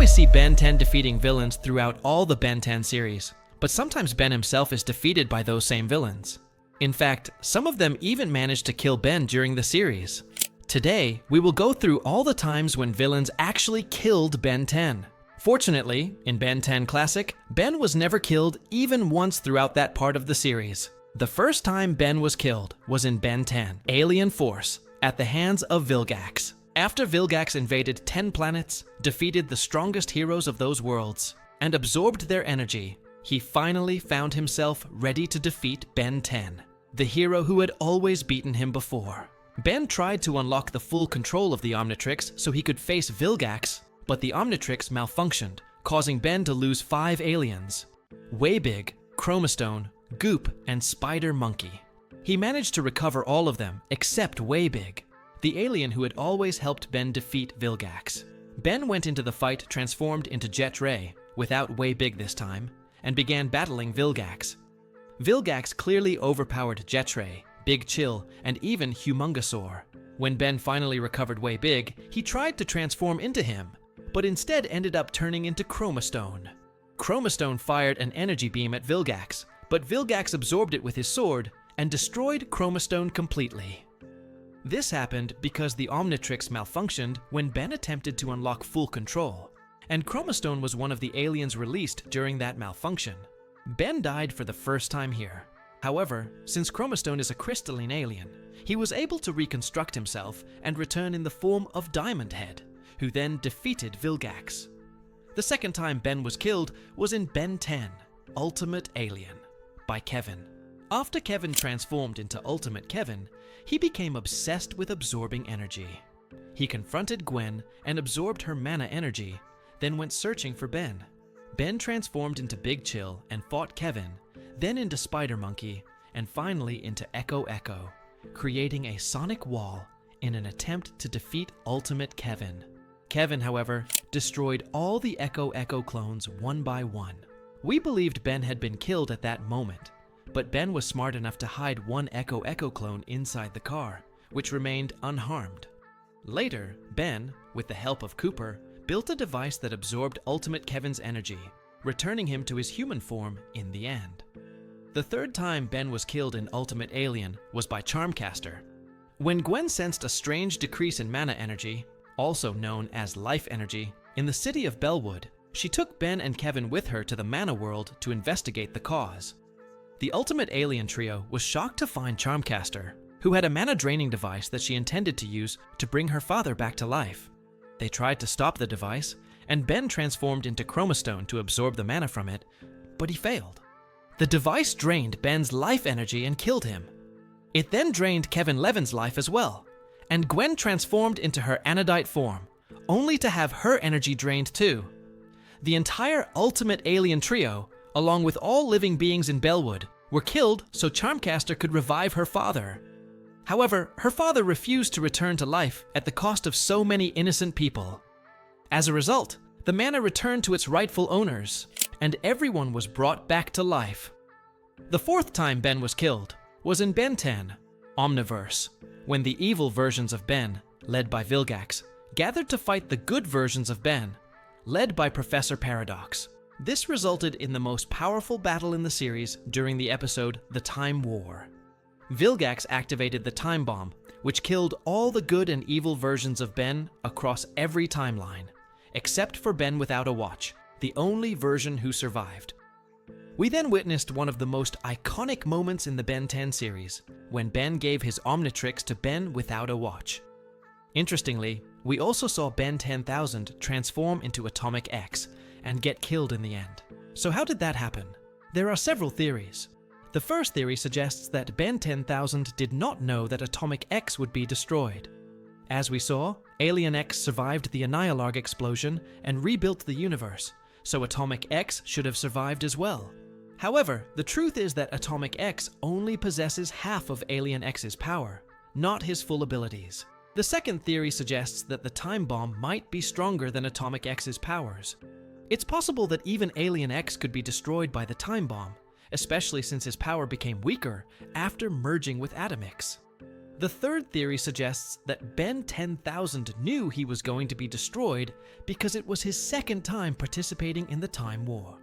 always see Ben 10 defeating villains throughout all the Ben 10 series, but sometimes Ben himself is defeated by those same villains. In fact, some of them even manage to kill Ben during the series. Today, we will go through all the times when villains actually killed Ben 10. Fortunately, in Ben 10 Classic, Ben was never killed even once throughout that part of the series. The first time Ben was killed was in Ben 10, Alien Force, at the hands of Vilgax. After Vilgax invaded 10 planets, defeated the strongest heroes of those worlds, and absorbed their energy, he finally found himself ready to defeat Ben 10, the hero who had always beaten him before. Ben tried to unlock the full control of the Omnitrix so he could face Vilgax, but the Omnitrix malfunctioned, causing Ben to lose 5 aliens: Waybig, Chromastone, Goop, and Spider Monkey. He managed to recover all of them except Waybig, the alien who had always helped Ben defeat Vilgax. Ben went into the fight transformed into Jet Ray, without Waybig this time, and began battling Vilgax. Vilgax clearly overpowered Jet Ray, Big Chill, and even Humongosaur. When Ben finally recovered Waybig, he tried to transform into him, but instead ended up turning into Chromastone. Chromastone fired an energy beam at Vilgax, but Vilgax absorbed it with his sword and destroyed Chromastone completely. This happened because the Omnitrix malfunctioned when Ben attempted to unlock full control, and Chromastone was one of the aliens released during that malfunction. Ben died for the first time here. However, since Chromastone is a crystalline alien, he was able to reconstruct himself and return in the form of Diamond Head, who then defeated Vilgax. The second time Ben was killed was in Ben 10, Ultimate Alien, by Kevin. After Kevin transformed into Ultimate Kevin, he became obsessed with absorbing energy. He confronted Gwen and absorbed her mana energy, then went searching for Ben. Ben transformed into Big Chill and fought Kevin, then into Spider Monkey, and finally into Echo Echo, creating a sonic wall in an attempt to defeat Ultimate Kevin. Kevin, however, destroyed all the Echo Echo clones one by one. We believed Ben had been killed at that moment, but Ben was smart enough to hide one Echo Echo clone inside the car, which remained unharmed. Later, Ben, with the help of Cooper, built a device that absorbed Ultimate Kevin's energy, returning him to his human form in the end. The third time Ben was killed in Ultimate Alien was by Charmcaster. When Gwen sensed a strange decrease in mana energy, also known as life energy, in the city of Bellwood, she took Ben and Kevin with her to the Mana World to investigate the cause. The Ultimate Alien trio was shocked to find Charmcaster, who had a mana-draining device that she intended to use to bring her father back to life. They tried to stop the device, and Ben transformed into Chromastone to absorb the mana from it, but he failed. The device drained Ben's life energy and killed him. It then drained Kevin Levin's life as well, and Gwen transformed into her Anodite form, only to have her energy drained too. The entire Ultimate Alien trio, along with all living beings in Bellwood, were killed so Charmcaster could revive her father. However, her father refused to return to life at the cost of so many innocent people. As a result, the mana returned to its rightful owners, and everyone was brought back to life. The fourth time Ben was killed was in Ben 10, Omniverse, when the evil versions of Ben, led by Vilgax, gathered to fight the good versions of Ben, led by Professor Paradox. This resulted in the most powerful battle in the series during the episode The Time War. Vilgax activated the Time Bomb, which killed all the good and evil versions of Ben across every timeline, except for Ben without a watch, the only version who survived. We then witnessed one of the most iconic moments in the Ben 10 series, when Ben gave his Omnitrix to Ben without a watch. Interestingly, we also saw Ben 10,000 transform into Atomic X and get killed in the end. So how did that happen? There are several theories. The first theory suggests that Ben 10,000 did not know that Atomic X would be destroyed. As we saw, Alien X survived the Annihilarg explosion and rebuilt the universe, so Atomic X should have survived as well. However, the truth is that Atomic X only possesses half of Alien X's power, not his full abilities. The second theory suggests that the Time Bomb might be stronger than Atomic X's powers. It's possible that even Alien X could be destroyed by the Time Bomb, especially since his power became weaker after merging with Atomix. The third theory suggests that Ben 10,000 knew he was going to be destroyed because it was his second time participating in the Time War.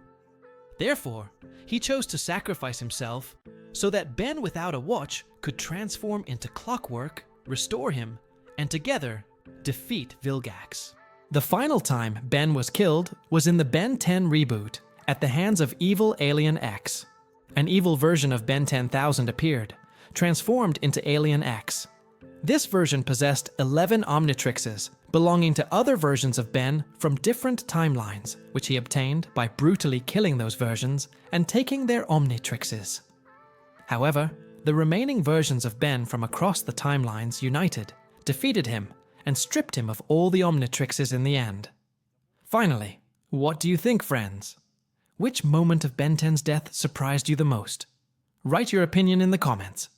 Therefore, he chose to sacrifice himself so that Ben without a watch could transform into clockwork, restore him, and together defeat Vilgax. The final time Ben was killed was in the Ben 10 reboot at the hands of evil Alien X. An evil version of Ben 10,000 appeared, transformed into Alien X. This version possessed 11 Omnitrixes, belonging to other versions of Ben from different timelines, which he obtained by brutally killing those versions and taking their Omnitrixes. However, the remaining versions of Ben from across the timelines united, defeated him, and stripped him of all the Omnitrixes in the end. Finally, what do you think, friends? Which moment of Ben 10's death surprised you the most? Write your opinion in the comments.